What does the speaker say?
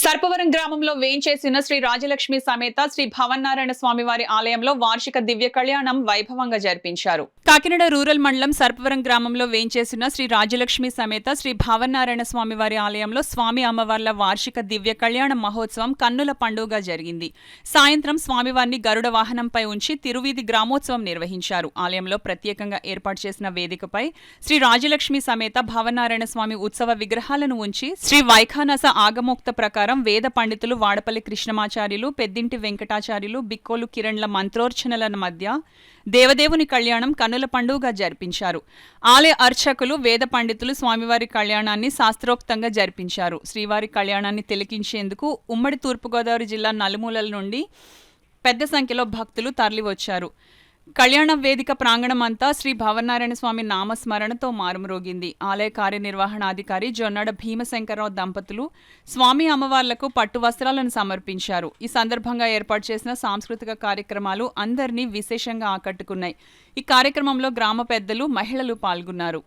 సర్పవరం గ్రామంలో వేంచేసిన శ్రీ రాజలక్ష్మి సమేత శ్రీ భవన్నారాయణ స్వామి వారి ఆలయంలో వార్షిక దివ్య కళ్యాణం వైభవంగా జరిపించారు. కాకినాడ రూరల్ మండలం సర్పవరం గ్రామంలో వేంచేసిన శ్రీ రాజలక్ష్మి సమేత శ్రీ భవన్నారాయణ స్వామి వారి ఆలయంలో స్వామి అమ్మవార్ల వార్షిక దివ్య కళ్యాణ మహోత్సవం కన్నుల పండుగగా జరిగింది. సాయంత్రం స్వామివారిని గరుడ వాహనంపై ఉంచి తిరువీధి గ్రామోత్సవం నిర్వహించారు. ఆలయంలో ప్రత్యేకంగా ఏర్పాటు చేసిన వేదికపై శ్రీ రాజలక్ష్మి సమేత భవన్నారాయణ స్వామి ఉత్సవ విగ్రహాలను ఉంచి శ్రీ వైఖానస ఆగమోక్త ప్రకారం వేద పండితులు వాడపల్లి కృష్ణమాచార్యులు, పెద్దింటి వెంకటాచార్యులు, బిక్కోలు కిరణ్ల మంత్రోర్చనల మధ్య దేవదేవుని కళ్యాణం కన్నుల పండుగగా జరిపించారు. ఆలయ అర్చకులు, వేద పండితులు స్వామివారి కళ్యాణాన్ని శాస్త్రోక్తంగా జరిపించారు. శ్రీవారి కళ్యాణాన్ని తిలకించేందుకు ఉమ్మడి తూర్పుగోదావరి జిల్లా నలుమూలల నుండి పెద్ద సంఖ్యలో భక్తులు తరలివచ్చారు. కళ్యాణ వేదిక ప్రాంగణమంతా శ్రీ భవన్నారాయణ స్వామి నామస్మరణతో మారుమ్రోగింది. ఆలయ కార్యనిర్వహణాధికారి జొన్నాడ భీమశంకరరావు దంపతులు స్వామి అమ్మవార్లకు పట్టు వస్త్రాలను సమర్పించారు. ఈ సందర్భంగా ఏర్పాటు చేసిన సాంస్కృతిక కార్యక్రమాలు అందరినీ విశేషంగా ఆకట్టుకున్నాయి. ఈ కార్యక్రమంలో గ్రామ పెద్దలు, మహిళలు పాల్గొన్నారు.